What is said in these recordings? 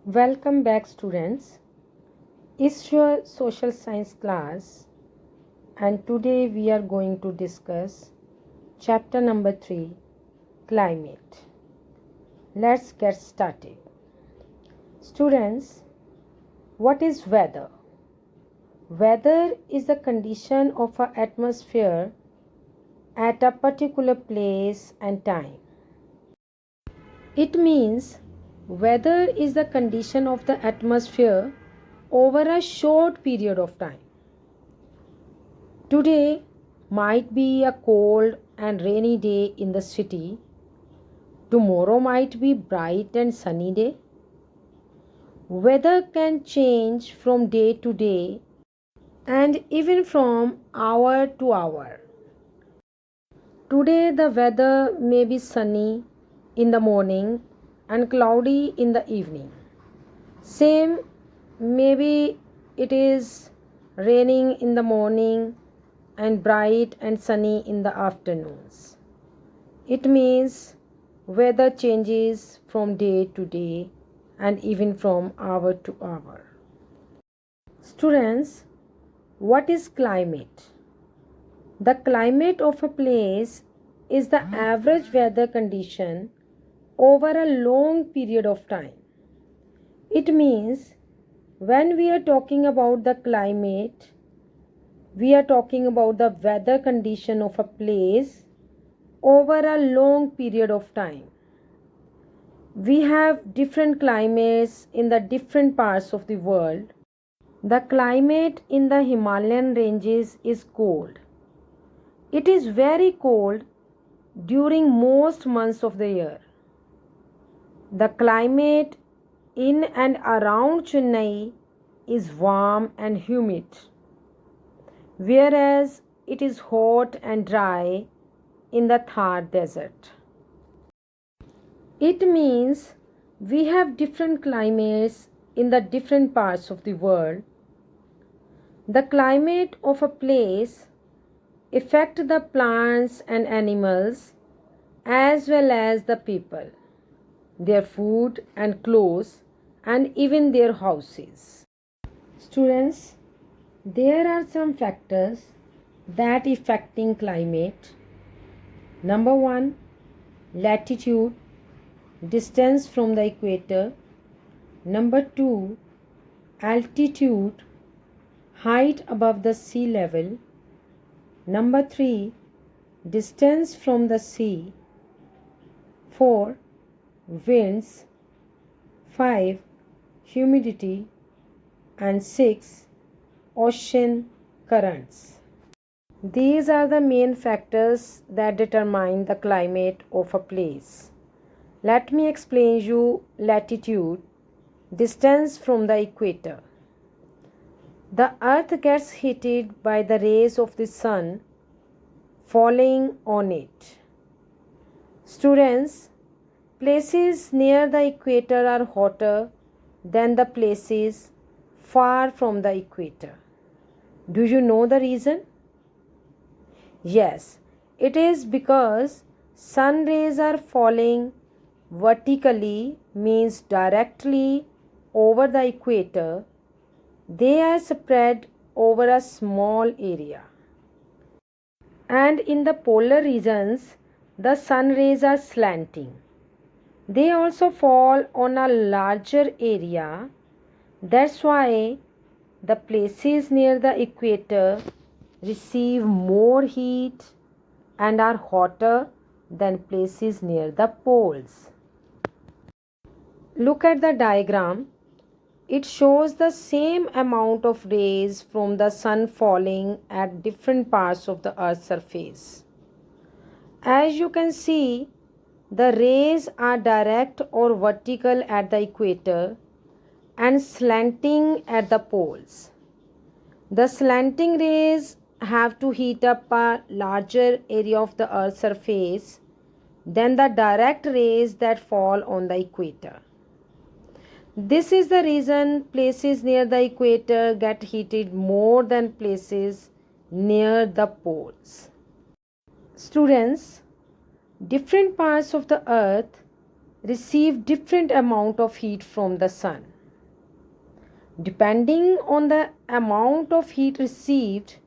Welcome back, students. It's your social science class, and today we are going to discuss chapter number 3, Climate. Let's get started. Students, what is weather? Weather is the condition of an atmosphere at a particular place and time. It means weather is the condition of the atmosphere over a short period of time. Today might be a cold and rainy day in the city. Tomorrow might be bright and sunny day. Weather can change from day to day and even from hour to hour. Today the weather may be sunny in the morning and cloudy in the evening. Same, maybe it is raining in the morning and bright and sunny in the afternoons. It means weather changes from day to day and even from hour to hour. Students, what is climate? The climate of a place is the average weather condition over a long period of time. It means when we are talking about the climate, we are talking about the weather condition of a place over a long period of time. We have different climates in the different parts of the world. The climate in the Himalayan ranges is cold. It is very cold during most months of the year. The climate in and around Chennai is warm and humid, whereas it is hot and dry in the Thar desert. It means we have different climates in the different parts of the world. The climate of a place affects the plants and animals as well as the people, their food and clothes, and even their houses. Students, there are some factors that affecting climate. Number 1, latitude, distance from the equator. Number 2, altitude, height above the sea level. Number 3, distance from the sea. 4, winds. 5, humidity. And 6, ocean currents. These are the main factors that determine the climate of a place. Let me explain you latitude, distance from the equator. The earth gets heated by the rays of the sun falling on it. Students, places near the equator are hotter than the places far from the equator. Do you know the reason? Yes, it is because sun rays are falling vertically, means directly over the equator. They are spread over a small area. And in the polar regions, the sun rays are slanting. They also fall on a larger area. That's why the places near the equator receive more heat and are hotter than places near the poles. Look at the diagram. It shows the same amount of rays from the sun falling at different parts of the earth's surface. As you can see, the rays are direct or vertical at the equator and slanting at the poles. The slanting rays have to heat up a larger area of the earth's surface than the direct rays that fall on the equator. This is the reason places near the equator get heated more than places near the poles. Students, different parts of the earth receive different amount of heat from the sun. Depending on the amount of heat received,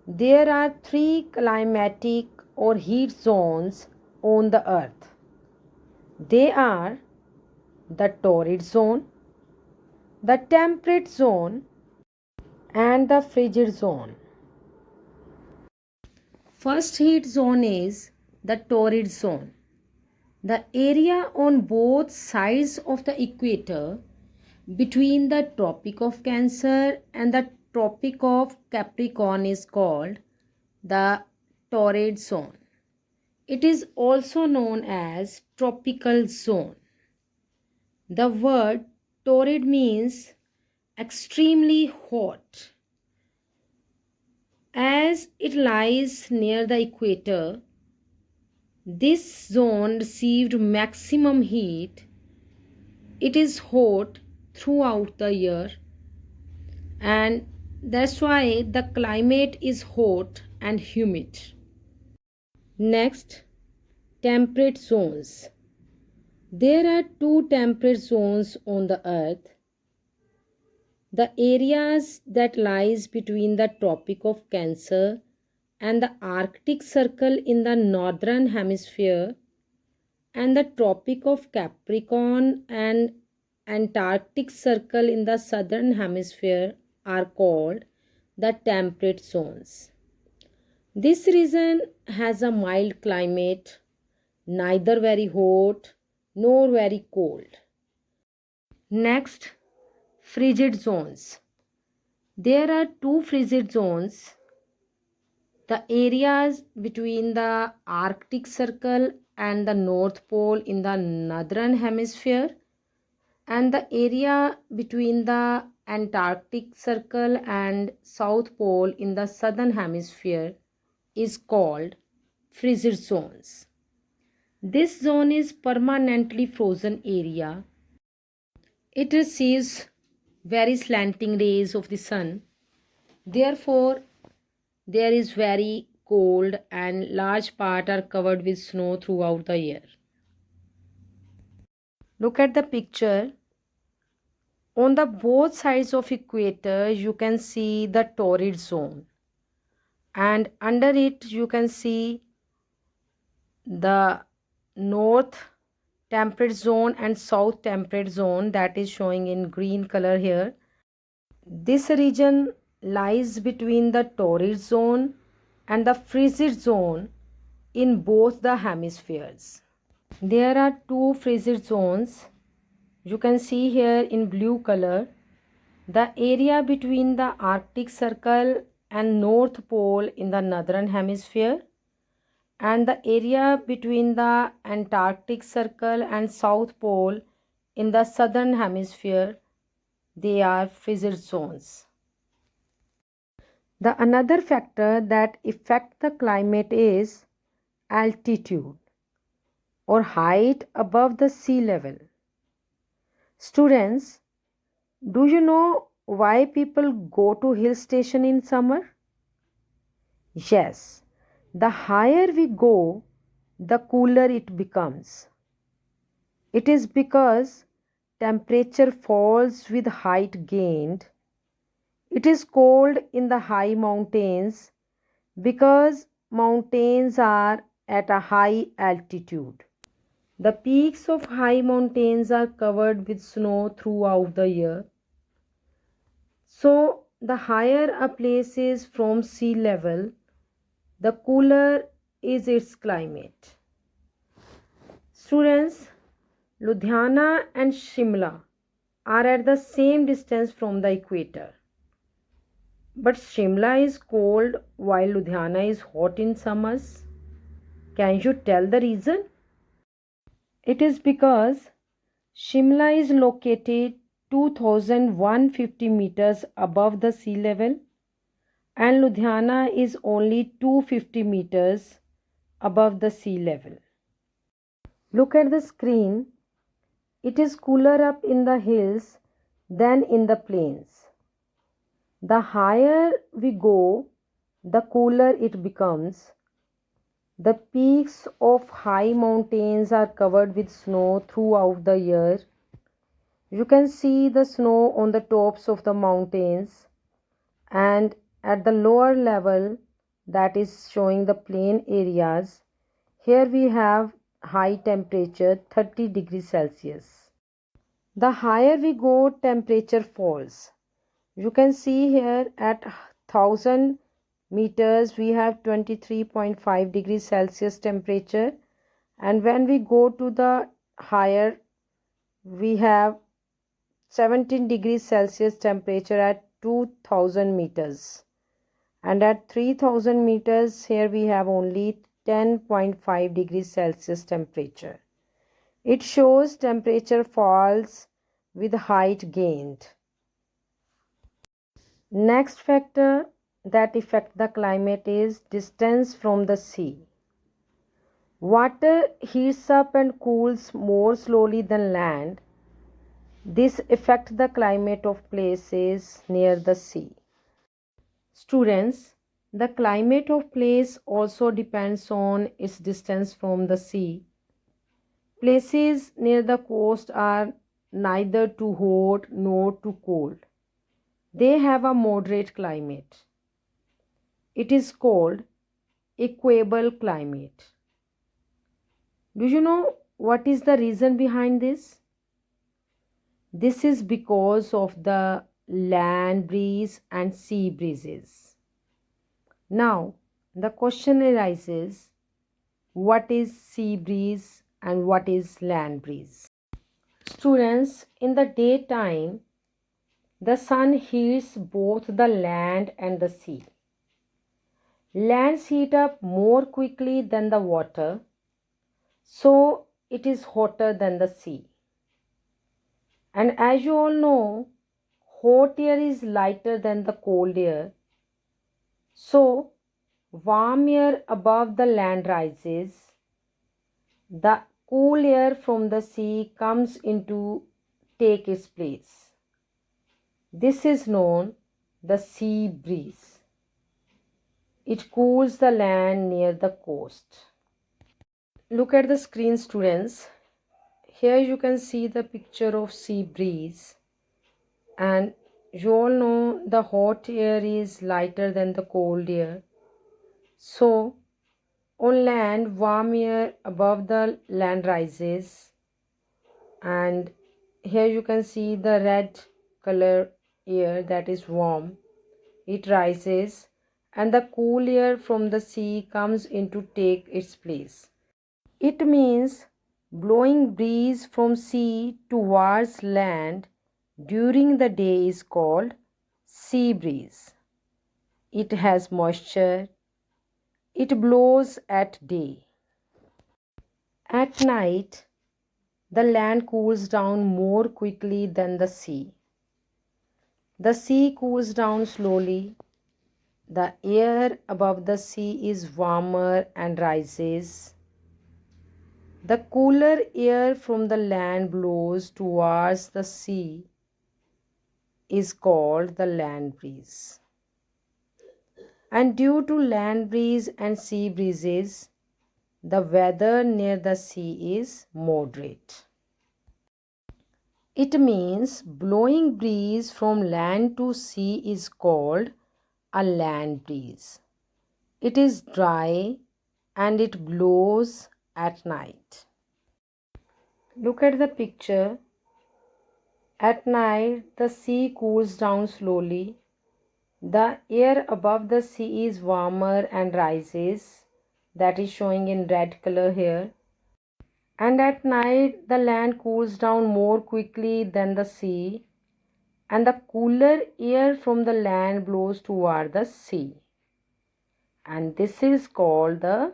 there are three climatic or heat zones on the earth. They are the torrid zone, the temperate zone, and the frigid zone. First heat zone is the torrid zone. The area on both sides of the equator between the Tropic of Cancer and the Tropic of Capricorn is called the torrid zone. It is also known as tropical zone. The word torrid means extremely hot. As it lies near the equator, this zone received maximum heat. It is hot throughout the year, and that's why the climate is hot and humid. Next, temperate zones. There are two temperate zones on the earth. The areas that lies between the Tropic of Cancer and the Arctic Circle in the northern hemisphere and the Tropic of Capricorn and Antarctic Circle in the southern hemisphere are called the temperate zones. This region has a mild climate, neither very hot nor very cold. Next, frigid zones. There are two frigid zones. The areas between the Arctic Circle and the North Pole in the northern hemisphere and the area between the Antarctic Circle and South Pole in the southern hemisphere is called frigid zones. This zone is permanently frozen area. It receives very slanting rays of the sun. Therefore, there is very cold and large parts are covered with snow throughout the year. Look at the picture. On the both sides of equator, you can see the torrid zone, and under it you can see the north temperate zone and south temperate zone that is showing in green color here. This region lies between the torrid zone and the frigid zone in both the hemispheres. There are two frigid zones. You can see here in blue color the area between the Arctic Circle and North Pole in the northern hemisphere and the area between the Antarctic Circle and South Pole in the southern hemisphere. They are frigid zones. The another factor that affect the climate is altitude or height above the sea level. Students, do you know why people go to hill station in summer? Yes, the higher we go, the cooler it becomes. It is because temperature falls with height gained. It is cold in the high mountains because mountains are at a high altitude. The peaks of high mountains are covered with snow throughout the year. So, the higher a place is from sea level, the cooler is its climate. Students, Ludhiana and Shimla are at the same distance from the equator. But Shimla is cold while Ludhiana is hot in summers. Can you tell the reason? It is because Shimla is located 2150 meters above the sea level and Ludhiana is only 250 meters above the sea level. Look at the screen. It is cooler up in the hills than in the plains. The higher we go, the cooler it becomes. The peaks of high mountains are covered with snow throughout the year. You can see the snow on the tops of the mountains, and at the lower level, that is showing the plain areas, here we have high temperature 30 degrees Celsius. The higher we go, temperature falls. You can see here at 1000 meters we have 23.5 degrees Celsius temperature, and when we go to the higher we have 17 degrees Celsius temperature at 2000 meters, and at 3000 meters here we have only 10.5 degrees Celsius temperature. It shows temperature falls with height gained. Next factor that affect the climate is distance from the sea. Water heats up and cools more slowly than land. This affects the climate of places near the sea. Students, the climate of place also depends on its distance from the sea. Places near the coast are neither too hot nor too cold. They have a moderate climate. It is called equable climate. Do you know what is the reason behind this? This is because of the land breeze and sea breezes. Now, the question arises, what is sea breeze and what is land breeze? Students, in the daytime, the sun heats both the land and the sea. Lands heat up more quickly than the water, so it is hotter than the sea. And as you all know, hot air is lighter than the cold air. So, warm air above the land rises. The cool air from the sea comes in to take its place. This is known the sea breeze. It cools the land near the coast. Look at the screen, students. Here you can see the picture of sea breeze, and you all know the hot air is lighter than the cold air. So on land, warm air above the land rises, and here you can see the red color air, that is warm. It rises, and the cool air from the sea comes in to take its place. It means blowing breeze from sea towards land during the day is called sea breeze. It has moisture. It blows at day. At night, the land cools down more quickly than the sea. The sea cools down slowly. The air above the sea is warmer and rises. The cooler air from the land blows towards the sea is called the land breeze. And due to land breeze and sea breezes, the weather near the sea is moderate. It means blowing breeze from land to sea is called a land breeze. It is dry and it blows at night. Look at the picture. At night, the sea cools down slowly. The air above the sea is warmer and rises. That is showing in red color here. And at night, the land cools down more quickly than the sea, and the cooler air from the land blows toward the sea. And this is called the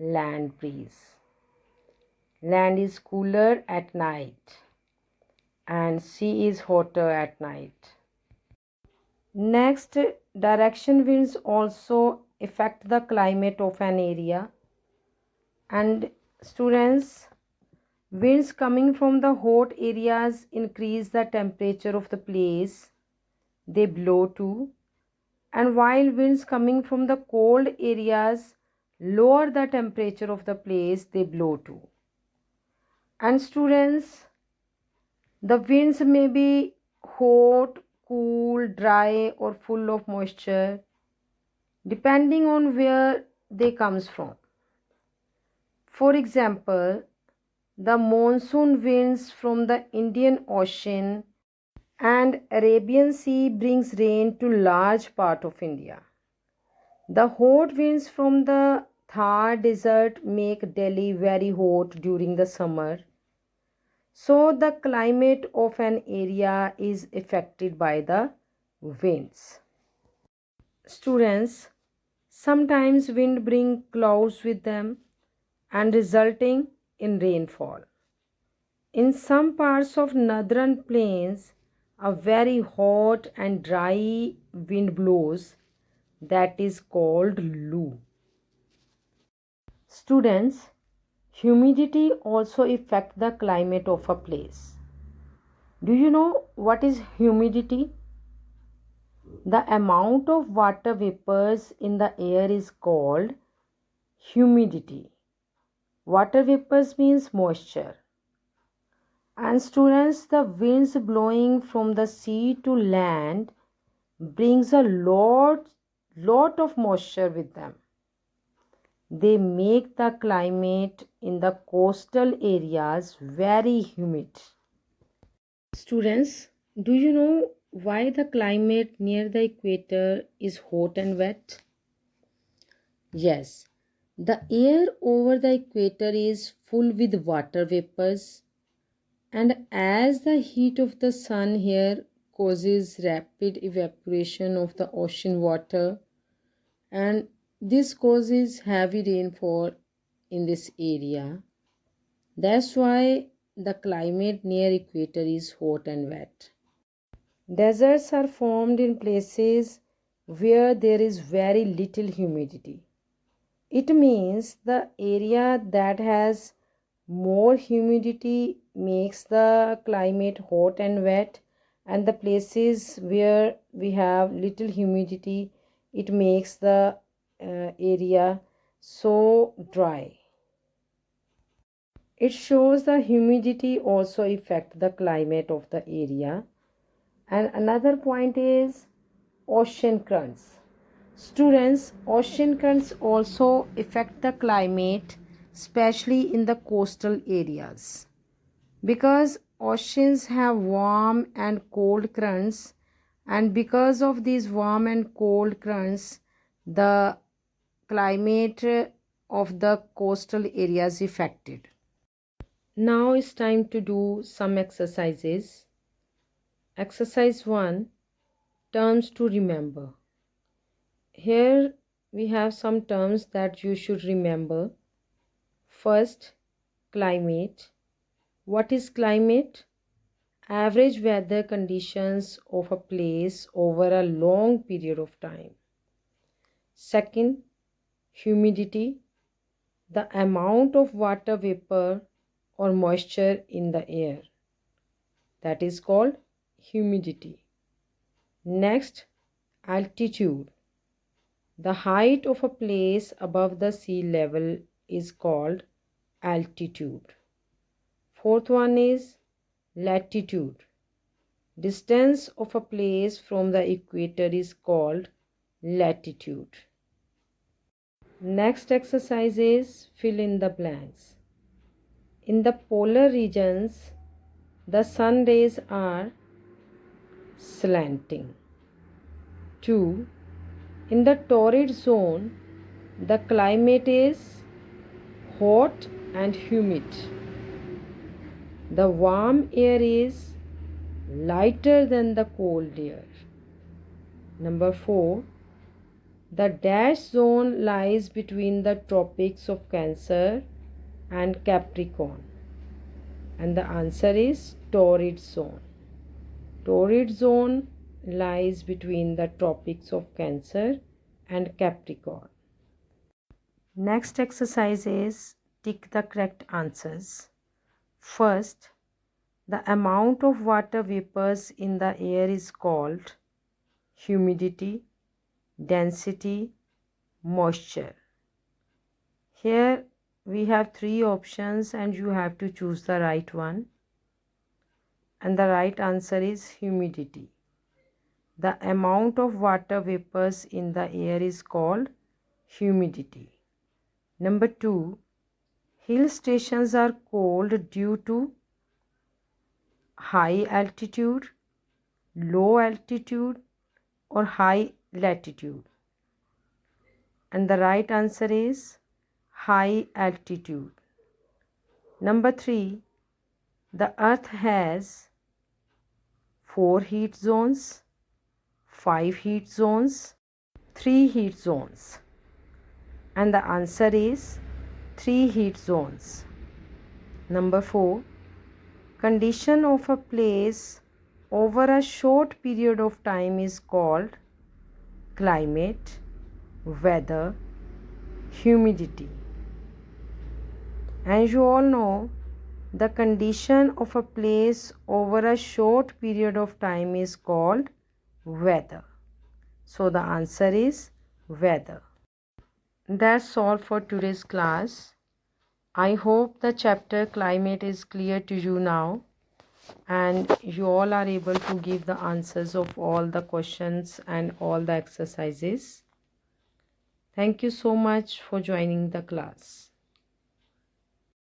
land breeze. Land is cooler at night and sea is hotter at night. Next, direction winds also affect the climate of an area. And students, winds coming from the hot areas increase the temperature of the place they blow to, and while winds coming from the cold areas lower the temperature of the place they blow to. And students, The winds may be hot, cool, dry, or full of moisture, depending on where they comes from. For example, the monsoon winds from the Indian Ocean and Arabian Sea brings rain to large part of India. The hot winds from the Thar desert make Delhi very hot during the summer. So the climate of an area is affected by the winds. Students, sometimes wind bring clouds with them and resulting in rainfall. In some parts of northern plains, a very hot and dry wind blows that is called Lu. Students, humidity also affects the climate of a place. Do you know what is humidity? The amount of water vapors in the air is called humidity. Water vapors means moisture. And students, the winds blowing from the sea to land brings a lot of moisture with them. They make the climate in the coastal areas very humid. Students, do you know why the climate near the equator is hot and wet? Yes, the air over the equator is full with water vapors, and as the heat of the sun here causes rapid evaporation of the ocean water, and this causes heavy rainfall in this area. That's why the climate near equator is hot and wet. Deserts are formed in places where there is very little humidity. It means the area that has more humidity makes the climate hot and wet, and the places where we have little humidity, it makes the area so dry. It shows the humidity also affect the climate of the area. And another point is ocean currents. Students, ocean currents also affect the climate, especially in the coastal areas. Because oceans have warm and cold currents, and because of these warm and cold currents, the climate of the coastal areas affected. Now it's time to do some exercises. Exercise 1, terms to remember. Here we have some terms that you should remember. First, climate. What is climate? Average weather conditions of a place over a long period of time. Second, humidity. The amount of water vapor or moisture in the air. That is called humidity. Next, altitude. The height of a place above the sea level is called altitude. Fourth one is latitude. Distance of a place from the equator is called latitude. Next exercise is fill in the blanks. In the polar regions, the sun rays are slanting. 2. In the torrid zone, the climate is hot and humid. The warm air is lighter than the cold air. Number 4. The dash zone lies between the tropics of Cancer and Capricorn. And the answer is torrid zone. Torrid zone lies between the tropics of Cancer and Capricorn. Next exercise is tick the correct answers. First, the amount of water vapors in the air is called humidity, density, moisture. Here we have three options and you have to choose the right one. And the right answer is humidity. The amount of water vapors in the air is called humidity. Number 2, hill stations are called due to high altitude, low altitude, or high latitude. And the right answer is high altitude. Number 3, the earth has 4 heat zones, 5 heat zones, 3 heat zones. And the answer is 3 heat zones. Number 4, condition of a place over a short period of time is called climate, weather, humidity. And you all know the condition of a place over a short period of time is called weather. So the answer is weather. That's all for today's class. I hope the chapter climate is clear to you now and you all are able to give the answers of all the questions and all the exercises. Thank you so much for joining the class.